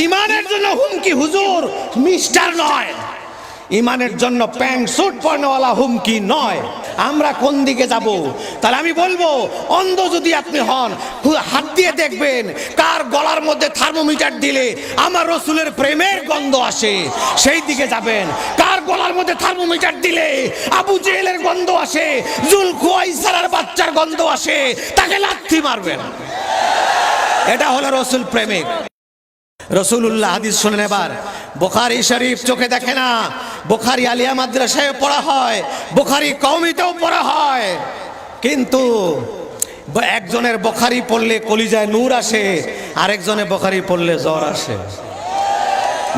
ইমানের জন্য হুমকি হুজুর মিস্টার নয়, ইমানের জন্য প্যান্ট স্যুট পরনেওয়ালা হুমকি নয়। আমরা কোন দিকে যাব? তাহলে আমি বলবো, অন্ধ যদি আপনি হন, হাত দিয়ে দেখবেন কার গলার মধ্যে থার্মোমিটার দিলে আমার রসুলের প্রেমের গন্ধ আসে, সেই দিকে যাবেন। কার গলার মধ্যে থার্মোমিটার দিলে আবু জেহেলের গন্ধ আসে, জুলখুয়াইসারার বাচ্চার গন্ধ আসে, তাকে লাথি মারবেন। এটা হলো রসুল প্রেমিক। রসুলুল্লাহ হাদিস শুনেন এবার। বুখারী শরীফ চোখে দেখে না, বুখারী আলিয়া মাদ্রাসায় পড়া হয়, বুখারী কওমিতেও পড়া হয়, কিন্তু একজনের বুখারী পড়লে কলিজায় নূর আসে, আরেকজনের বুখারী পড়লে জ্বর আসে।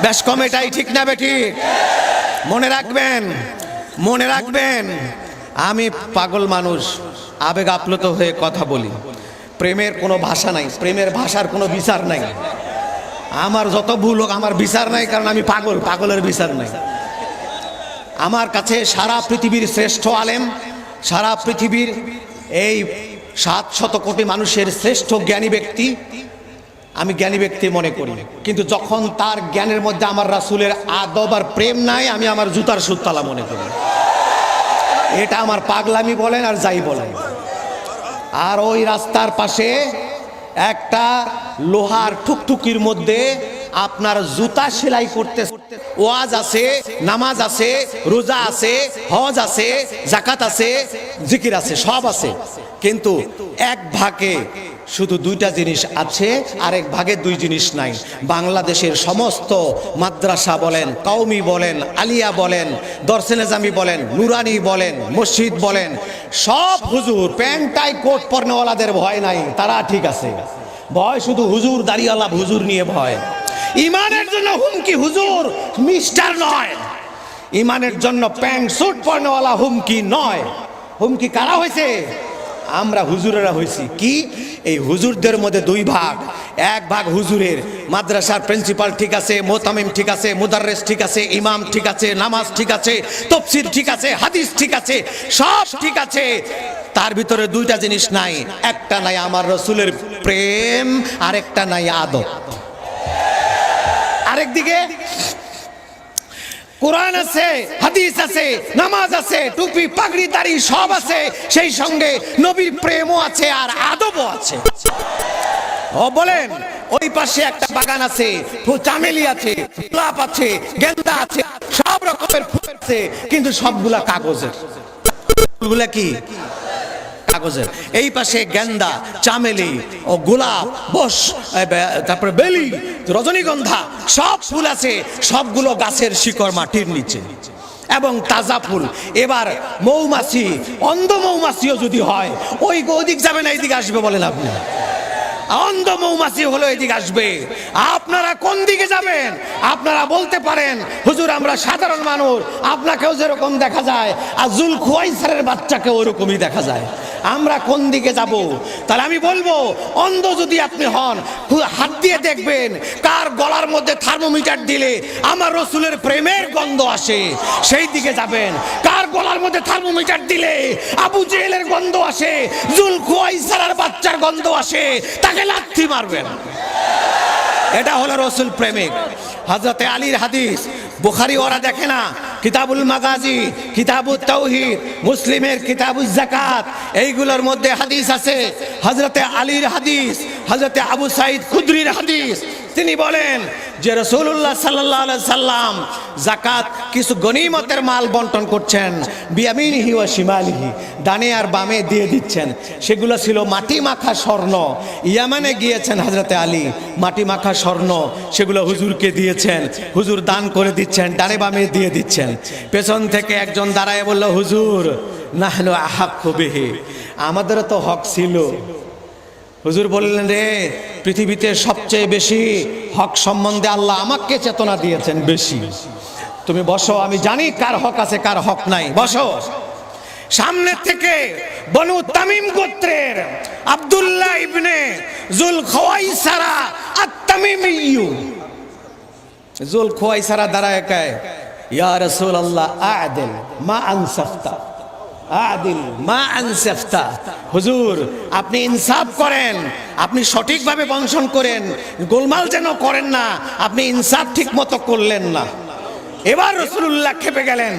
বেশ কম, এটাই ঠিক না বেঠিক? মনে রাখবেন, মনে রাখবেন। আমি পাগল মানুষ, আবেগ আপ্লুত হয়ে কথা বলি। প্রেমের কোনো ভাষা নাই, প্রেমের ভাষার কোনো বিচার নাই। আমার যত ভুল হোক, আমার বিচার নাই, কারণ আমি পাগল, পাগলের বিচার নাই। আমার কাছে সারা পৃথিবীর শ্রেষ্ঠ আলেম, সারা পৃথিবীর এই 700 কোটি মানুষের শ্রেষ্ঠ জ্ঞানী ব্যক্তি আমি জ্ঞানী ব্যক্তি মনে করি, কিন্তু যখন তার জ্ঞানের মধ্যে আমার রাসূলের আদব আর প্রেম নাই, আমি আমার জুতার সুতলা মনে করি। এটা আমার পাগলামি বলেন আর যাই বলেন। আর ওই রাস্তার পাশে একটা লোহার টুকটুকির মধ্যে আপনার জুতা সেলাই করতে ওয়াজ আছে, নামাজ আছে, রোজা আছে, হজ আছে, যাকাত আছে, জিকির আছে, সব আছে, কিন্তু এক ভাগে শুধু দুইটা জিনিস আছে, আরেক ভাগে দুই জিনিস নাই। বাংলাদেশের সমস্ত মাদ্রাসা বলেন, কওমি বলেন, আলিয়া বলেন, দরসে নিজামি বলেন, নুরানি বলেন, মসজিদ বলেন, সব হুজুর প্যান্ট টাই কোট পরনেওয়ালাদের ভয় নাই, তারা ঠিক আছে। ভয় শুধু হুজুর দাড়িওয়ালা হুজুর নিয়ে ভয়। ইমানের জন্য হুমকি হুজুর মিস্টার নয়, ইমানের জন্য প্যান্ট স্যুট পরনেওয়ালা হুমকি নয়। হুমকি কারা হয়েছে? আমরা হুজুরেরা হয়েছি। কি? এই হুজুরদের মধ্যে দুই ভাগ। এক ভাগ হুজুরের, মাদ্রাসার প্রিন্সিপাল ঠিক আছে, মোতামিম ঠিক আছে, মুদাররিস ঠিক আছে, ইমাম ঠিক আছে, নামাজ ঠিক আছে, তাফসীর ঠিক আছে, হাদিস ঠিক আছে, সব ঠিক আছে। তার ভিতরে দুইটা জিনিস নাই, একটা নাই আমার রাসূলের প্রেম, আরেকটা নাই আদব। আরেকদিকে কোরআন আছে, হাদিস আছে, নামাজ আছে, টুপি পাগড়ি দাড়ি সব আছে, সেই সঙ্গে নবীর প্রেমও আছে আর আদবও আছে। ও বলেন, ওই পাশে একটা বাগান আছে, চামেলি আছে, গোলাপ আছে, গেন্দা আছে, সব রকমের ফুল আছে, কিন্তু সবগুলা কাগজের। ফুলগুলা কি? কাগজের। এই পাশে গেন্দা, চামেলি ও গোলাপ, বস, তারপরে বেলি, রজনীগন্ধা, সব ফুল আছে, সবগুলো গাছের শিকড় মাটির নিচে এবং তাজা ফুল। এবার মৌমাছি, অন্ধ মৌমাছিও যদি হয়, ওই ওদিক যাবে না, এইদিকে আসবে? বলেন আপনি। অন্ধ মৌমাছি হলো এদিকে আসবে। আপনারা কোন দিকে যাবেন? আপনারা বলতে পারেন, হুজুর আমরা সাধারণ মানুষ, আপনাকেও যেরকম দেখা যায় আর জুলখুয়াইসারের বাচ্চাকে ওরকমই দেখা যায়। আমরা কোন দিকে যাব? তাহলে আমি বলবো, অন্ধ যদি আপনি হন, হাত দিয়ে দেখবেন কার গলার মধ্যে থার্মোমিটার দিলে আমার রসুলের প্রেমের গন্ধ আসে, সেই দিকে যাবেন। কার গলার মধ্যে থার্মোমিটার দিলে আবু জেহেলের গন্ধ আসে, জুলখুয়াইসারার বাচ্চার গন্ধ আসে, তাকে লাথি মারবেন। এটা হলো রসুল প্রেমিক। হযরতে আলীর হাদিস, বুখারী ওরা দেখে না, কিতাবুল মাগাজি, কিতাবুত তাওহীদ, মুসলিমের কিতাবুজ যাকাত, এইগুলোর মধ্যে হাদিস আছে। হযরতে আলীর হাদিস, হযরতে আবু সাঈদ খুদরির হাদিস, তিনি বলেন যে রাসূলুল্লাহ সাল্লাল্লাহু আলাইহি সাল্লাম যাকাত কিছু গনিমতের মাল বন্টন করছেন, বিয়ামিনিহি ওয়া শিমালিহি, ডানে আর বামে দিয়ে দিচ্ছেন। সেগুলো ছিল মাটি মাখা স্বর্ণ। ইয়ামানে গিয়েছেন হযরতে আলী, মাটি মাখা স্বর্ণ সেগুলো হুজুরকে দিয়েছেন, হুজুর দান করে দিচ্ছেন, ডানে বামে দিয়ে দিচ্ছেন। পেছন থেকে একজন দাঁড়ায় বলল, হুজুর নাহনু আহাক্কু বিহি, আমাদেরও তো হক ছিল। হুজুর বললেন, রে পৃথিবীতে সবচেয়ে বেশি হক সম্বন্ধে আল্লাহ আমাকে চেতনা দিয়েছেন বেশি। তুমি বসো, আমি জানি কার হক আছে কার হক নাই, বসো। সামনে থেকে বনু তামিম গোত্রের আব্দুল্লাহ ইবনে জুলখুয়াইসারা আত-তামিমিয়্যু, জুলখুয়াইসারা দাঁড়ায় কয়, ইয়া রাসূলুল্লাহ আ'দিল মা আনসাফতা, আদিল মা আনসাফতা। হুজুর আপনি ইনসাফ করেন, আপনি সঠিকভাবে বংশন করেন, গোলমাল যেন করেন না, আপনি ইনসাফ ঠিক মতো করলেন না। এবার রাসূলুল্লাহ খেপে গেলেন।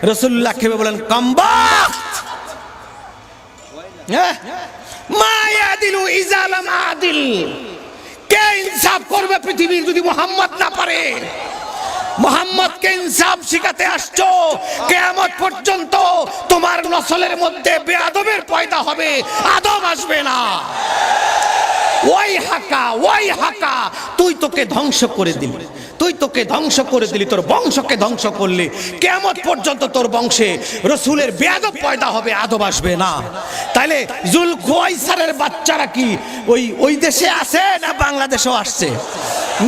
রাসূলুল্লাহ খেপে বলেন কমবাক্ত, মা ইয়াদিলু ইযা লাম আদিল। কে ইনসাফ করবে পৃথিবীর যদি মুহাম্মদ না পারে? মুহাম্মদকে ইনসাফ শিখাতে আসছো, কিয়ামত পর্যন্ত তোমার নসলের মধ্যে বেয়াদবের পয়দা হবে, আদব আসবে না। ওই হাকা, তুই তোকে ধ্বংস করে দিলি, তোর বংশকে ধ্বংস করলি, কিয়ামত পর্যন্ত তোর বংশে রাসূলের বেয়াদব পয়দা হবে, আদব আসবে না। তাইলে জুলখুয়াইসারের বাচ্চারা কি ওই দেশে আছে না বাংলাদেশেও আসছে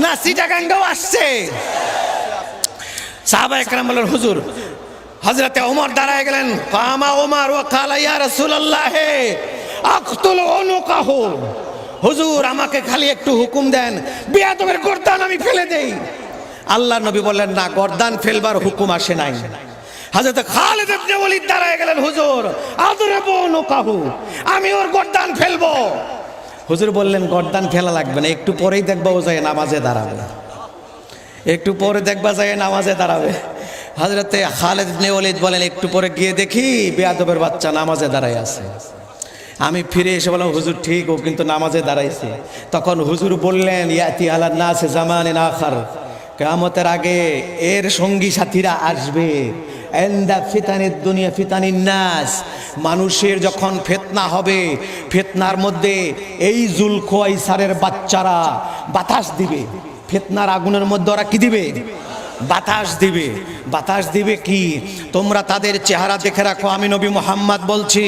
না চিটাগাঙ্গেও আসছে? সাহাবায়ে কেরাম বললেন হুজুর, হযরতে ওমর দাঁড়ায় গেলেন। কামা ওমর ওয়া কালা ইয়া রাসূলুল্লাহ আকতুল উনুকাহু। হুজুর আমাকে খালি একটু হুকুম দেন, বেয়াদবের গর্দান আমি ফেলে দেই। আল্লাহর নবী বললেন না, গর্দান ফেলবার হুকুম আসে নাই। হযরত খালিদ ইবনে ওয়ালিদ দাঁড়ায় গেলেন, হুজুর আদরিবু উনুকাহু, আমি ওর গর্দান ফেলবো। হুজুর বললেন গর্দান ফেলা লাগবে না, একটু পরেই দেখবা ও যায় নামাজে দাঁড়াবে, একটু পরে দেখবা যায় নামাজে দাঁড়াবে। হযরতে খালিদ ইবনে ওয়ালিদ বলেন একটু পরে গিয়ে দেখি বেয়াদবের বাচ্চা নামাজে দাঁড়ায় আছে। আমি ফিরে এসে বললাম হুজুর ঠিক, ও কিন্তু নামাজে দাঁড়াইছে। তখন হুজুর বললেন ইয়াতি আলান নাস জামানিন আখার, কিয়ামতের আগে এর সঙ্গী সাথীরা আসবে। এন্ডা ফিতানিদ দুনিয়া ফিতানিন নাস, মানুষের যখন ফিতনা হবে, ফিতনার মধ্যে এই জুলখুয়াইসারের বাচ্চারা বাতাস দিবে। ফিতনার আগুনের মধ্যে ওরা কি দিবে? বাতাস দিবে। বাতাস দিবে কি? তোমরা তাদের চেহারা দেখে রাখো, আমি নবী মুহাম্মদ বলছি।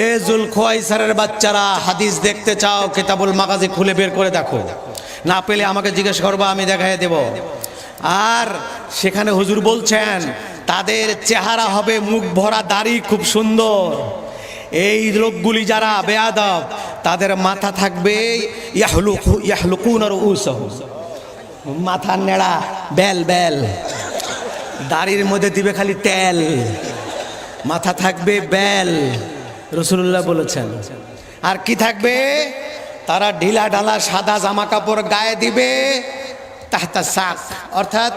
এ জুলখুয়াইসারের বাচ্চারা, হাদিস দেখতে চাও কিতাবুল মাগাজি খুলে বের করে দেখো, না পেলে আমাকে জিজ্ঞেস করবা, আমি দেখাই দেব। আর সেখানে হুজুর বলছেন তাদের চেহারা হবে মুখ ভরা দাড়ি, খুব সুন্দর। এই লোকগুলি যারা বেয়াদব, তাদের মাথা থাকবে ইয়াহলুকুনা রুউসাহুম, মাথা নেড়া, বেল, দাড়ির মধ্যে দিবে খালি তেল, মাথা থাকবে বেল, রাসূলুল্লাহ বলেছেন। আর কি থাকবে? তারা ঢিলা ঢালা সাদা জামা কাপড় গায়ে দিবে, তাহতা সাক, অর্থাৎ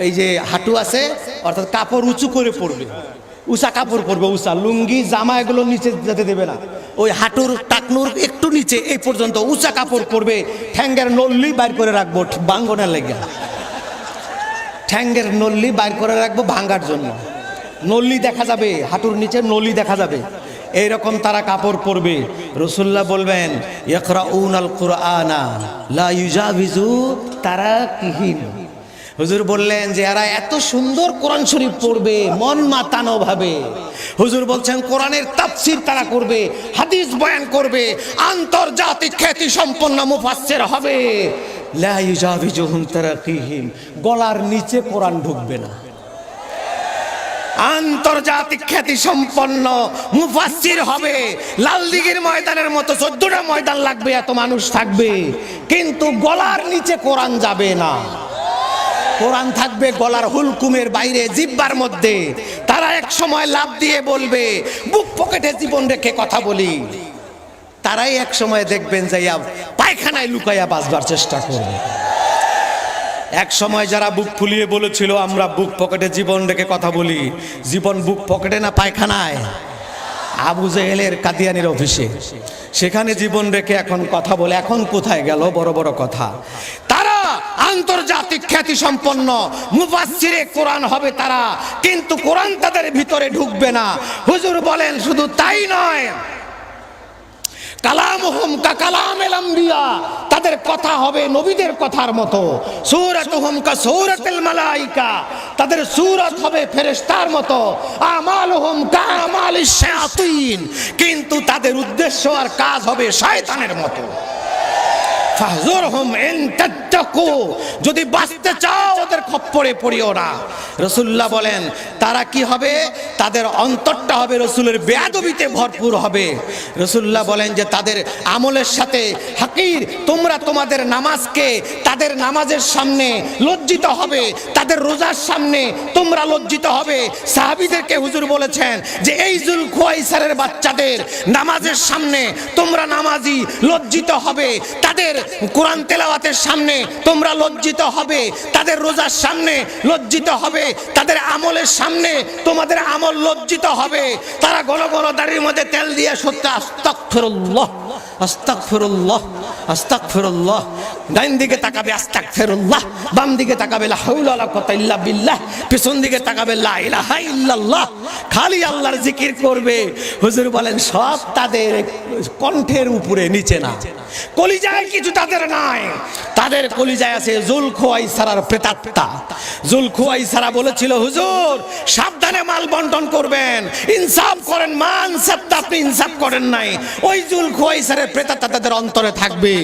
এই যে হাঁটু আছে, অর্থাৎ কাপড় উঁচু করে পড়বে, উঁচা কাপড় পরবে, উঁচা লুঙ্গি জামা এগুলো নিচে যেতে দেবে না, ওই হাঁটুর টাকনুর একটু নিচে এই পর্যন্ত উঁচা কাপড় পরবে। ঠ্যাঙ্গের নল্লি বাইর করে রাখবো ভাঙ্গনের লেগে, ঠ্যাঙ্গের নল্লি বাইর করে রাখবো ভাঙ্গার জন্য, নল্লি দেখা যাবে, হাঁটুর নিচে নল্লি দেখা যাবে, এইরকম তারা কাপড় পরবে। রাসূলুল্লাহ বলবেন ইয়াকরাউনাল কুরআনা লা ইউজাবিজু তারাকিহিম। হুজুর বললেন যে এরা এত সুন্দর কোরআন শরীফ পড়বে মন মাতানো ভাবে। হুজুর বলছেন কোরআনের তাফসীর তারা করবে, হাদিস বয়ান করবে, আন্তর্জাতিক খ্যাতি সম্পন্ন মুফাসসির হবে। লা ইউজাবিজুহুম তারাকিহিম, গলার নিচে কোরআন ঢুকবে না। আন্তর্জাতিক খ্যাতি সম্পন্ন মুফাসসির হবে, লালদিঘির ময়দানের মতো 14টা ময়দান লাগবে, এত মানুষ থাকবে, কিন্তু গলার নিচে কোরআন যাবে না। কোরআন থাকবে গলার হুলকুমের বাইরে, জিহ্বার মধ্যে। তারা এক সময় লাভ দিয়ে বলবে, বুক পকেটে জীবন রেখে কথা বলি। তারাই এক সময় দেখবেন যাইয়া পায়খানায় লুকাইয়া বাঁচবার চেষ্টা করবে। এক সময় যারা বুক ফুলিয়ে বলেছিল আমরা বুক পকেটে জীবন রেখে কথা বলি, জীবন বুক পকেটে না পায়খানায়? আবু জেহেলের কাদিয়ানির অফিসে, সেখানে জীবন রেখে এখন কথা বলে। এখন কোথায় গেল বড় বড় কথা? তারা আন্তর্জাতিক খ্যাতি সম্পন্ন মুফাসসিরে কোরআন হবে তারা, কিন্তু কোরআন তাদের ভিতরে ঢুকবে না। হুজুর বলেন শুধু তাই নয়, কালামুহুম কাকালামিল আম্বিয়া, তাদের কথা হবে নবীদের কথার মতো। সূরাতুহুম কাসূরাতিল মালায়েকা, তাদের সূরত হবে ফেরেশতার মতো। আমালুহুম কামালিশ শায়াতিন, কিন্তু তাদের উদ্দেশ্য আর কাজ হবে শয়তানের মতো। ফাহজুরহুম ইন তাত্তাকু, যদি বাঁচতে চাও ওদের খপ্পরে পড়িও না। রাসূলুল্লাহ বলেন তারা কি হবে, তাদের অন্তরটা হবে রাসূলের বেয়াদবিতে ভরপুর হবে। রাসূলুল্লাহ বলেন যে তাদের আমলের সাথে হাকির, তোমরা তোমাদের নামাজকে তাদের নামাজের সামনে লজ্জিত হবে, তাদের রোজার সামনে তোমরা লজ্জিত হবে। সাহাবীদেরকে হুজুর বলেছেন যে এই যুলখুয়াইসারের বাচ্চাদের নামাজের সামনে তোমরা নামাজি লজ্জিত হবে, তাদের কোরআন তেলাওয়াতের সামনে তোমরা লজ্জিত হবে, তাদের রোজার সামনে লজ্জিত হবে, তাদের আমলের সামনে তোমাদের আমল লজ্জিত হবে। তারা ঘন ঘন দাড়ির মধ্যে তেল দিয়ে সত্যি আস্তাগফিরুল্লাহ আস্তাগফিরুল্লাহ আস্তাগফিরুল্লাহ, ডাইন দিকে তাকাবে আস্তাগফিরুল্লাহ, বাম দিকে তাকাবে লা হাওলা ওয়ালা কুওয়াতা ইল্লা বিল্লাহ, পিছন দিকে তাকাবে লা ইলাহা ইল্লাল্লাহ, খালি আল্লাহর জিকির করবে। হুজুর বলেন সব তাদের কণ্ঠের উপরে, নিচে না। কলিজায় কিছু তাদের নাই, তাদের কলিজায় আছে যুলখুয়াইসারার প্রেতাত্মা। যুলখুয়াইসারা বলেছিল হুজুর সাবধানে মাল বন্টন করবেন, ইনসাফ করেন, মান সবটা আপনি ইনসাফ করেন নাই, ওই যুলখুয়াইসারের প্রেতাত্মা তাদের অন্তরে থাকবে।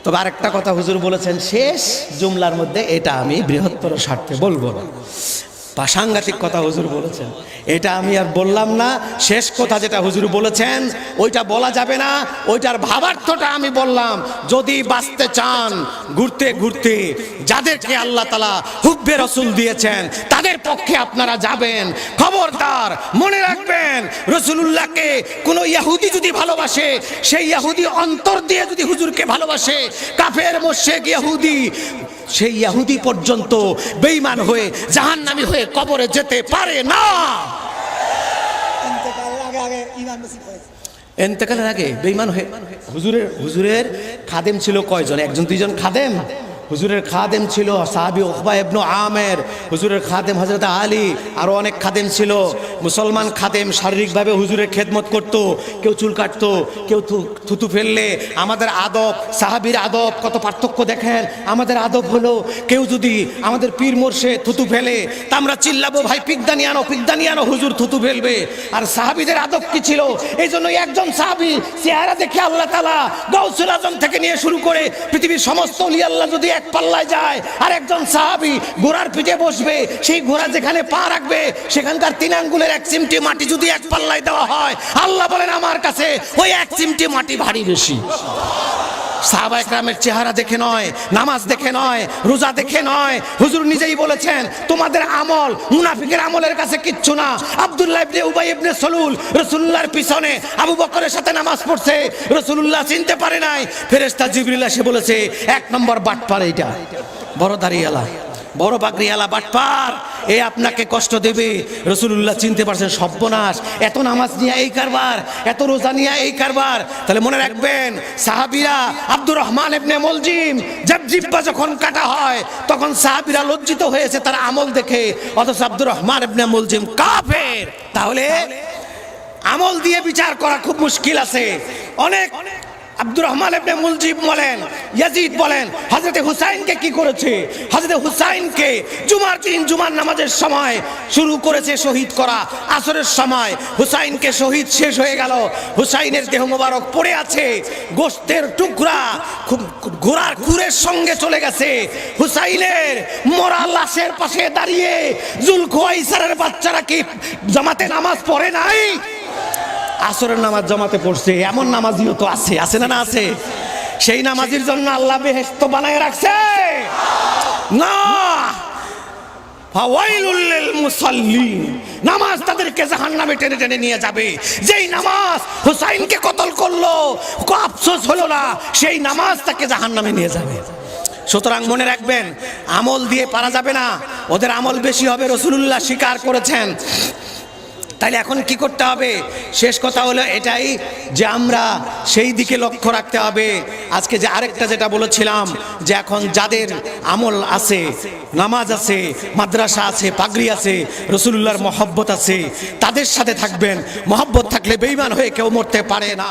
তবে আরেকটা কথা হুজুর বলেছেন শেষ জুমলার মধ্যে, এটা আমি বৃহত্তর স্বার্থে বলবো না, সাংঘাতিক কথা হুজুর বলেছেন, এটা আমি আর বললাম না। শেষ কথা যেটা হুজুর বলেছেন ওইটা বলা যাবে না, ওইটার ভাবার্থটা আমি বললাম। যদি বাঁচতে চান ঘুরতে ঘুরতে যাদেরকে আল্লাহ তাআলা হুব্বে রাসূল দিয়েছেন তাদের পক্ষে আপনারা যাবেন। খবরদার মনে রাখবেন, রাসূলুল্লাহকে কোনো ইহুদি যদি ভালোবাসে, সেই ইহুদি অন্তর দিয়ে যদি হুজুরকে ভালোবাসে, কাফের মুশরিক ইহুদি, সেই ইহুদি পর্যন্ত বেঈমান হয়ে জাহান্নামী হয়ে কবরে যেতে পারে না। ইন্তেকালের আগে বেঈমান হয়ে হুজুরের খাদেম ছিল কয়জন? একজন দুইজন খাদেম। হুজুরের খাদেম ছিল সাহাবী উকবা ইবনে আমের, হুজুরের খাদেম হযরত আলী, আরো অনেক খাদেম ছিল। মুসলমান খাদেম শারীরিকভাবে হুজুরের খেদমত করত, কেউ চুল কাটতো, কেউ থুতু ফেললে। আমাদের আদব সাহাবীর আদব কত পার্থক্য দেখেন। আমাদের আদব হলো কেউ যদি আমাদের পীর মোর্শেদ থুতু ফেলে তা আমরা চিল্লাবো ভাই পিকদানি আনো, পিকদানি আনো, হুজুর থুতু ফেলবে। আর সাহাবীদের আদব কি ছিল? এই জন্য একজন সাহাবী চেহারা দেখে আল্লাহ তাআলা গাউসুল আজম থেকে নিয়ে শুরু করে পৃথিবীর সমস্ত ওলি আল্লাহ যদি এক পাল্লায় যায়, আর একজন সাহাবী ঘোড়ার পিঠে বসবে, সেই ঘোড়া যেখানে পা রাখবে সেখানকার 3 আঙ্গুলের 1 চিমটি মাটি যদি এক পাল্লায় দেওয়া হয়, আল্লাহ বলেন আমার কাছে ওই 1 চিমটি মাটি ভারী বেশি। সাহাবা একরামের চেহারা দেখে নয়, নামাজ দেখে নয়, রোজা দেখে নয়। হুজুর নিজেই বলেছেন তোমাদের আমল মুনাফিকের আমলের কাছে কিচ্ছু না। আব্দুল্লাহ ইবনে উবাই ইবনে সলুল রাসূলুল্লাহর পিছনে আবু বকরের সাথে নামাজ পড়ছে, রাসূলুল্লাহ চিনতে পারে নাই। ফেরেশতা জিবরিল এসে বলেছে 1 নম্বর বাটপার, এইটা বড় দাড়িওয়ালা, বড় পাগড়িওয়ালা বাটপার, এ আপনাকে কষ্ট দেবে। রাসূলুল্লাহ চিনতে পারছেন সর্বনাশ, এত নামাজ নিয়ে এই কারবার, এত রোজা নিয়ে এই কারবার। তাহলে মনে রাখবেন সাহাবীরা আব্দুর রহমান ইবনে মুলজিম জিব্বা যখন কাটা হয় তখন সাহাবীরা লজ্জিত হয়েছে তার আমল দেখে, অথচ আব্দুর রহমান ইবনে মুলজিম কাফের। তাহলে আমল দিয়ে বিচার করা খুব মুশকিল আছে। অনেক আব্দুর রহমান ইবনে মুলজিম বলেন, ইয়াজিদ বলেন হযরত হুসাইনকে কি করেছে? হযরত হুসাইনকে জুমার দিন জুমার নামাজের সময় শুরু করেছে শহীদ করা, আসরের সময় হুসাইনকে শহীদ শেষ হয়ে গেল। হুসাইনের দেহ মোবারক পড়ে আছে, গোশতের টুকরা ঘোড়ার খুরের সঙ্গে চলে গেছে। হুসাইনের মরা লাশের পাশে দাঁড়িয়ে যুলখুয়াইসারের বাচ্চারা কি জামাতে নামাজ পড়ে নাই? আসরের নামাজ জামাতে পড়ছে। এমন নামাজিও তো আছে, আছে না? না আছে। সেই নামাজির জন্য আল্লাহ বেহেশত বানায় রাখছে না। ফাওয়াইলুল লিল মুসাল্লিন, নামাজ তাদেরকে জাহান্নামে টেনে টেনে নিয়ে যাবে। যেই নামাজ হুসাইনকে কতল করলো, আফসোস হলো না, সেই নামাজ তাকে জাহান্নামে নিয়ে যাবে। সুতরাং মনে রাখবেন আমল দিয়ে পারা যাবে না, ওদের আমল বেশি হবে, রাসূলুল্লাহ স্বীকার করেছেন। তাইলে এখন কি করতে হবে? শেষ কথা হলো এটাই যে আমরা সেই দিকে লক্ষ্য রাখতে হবে। আজকে যে আরেকটা যেটা বলেছিলাম যে এখন যাদের আমল আছে, নামাজ আছে, মাদ্রাসা আছে, পাগড়ি আছে, রাসূলুল্লাহর মহব্বত আছে, তাদের সাথে থাকবেন। মহব্বত থাকলে বেঈমান হয়ে কেউ মরতে পারে না।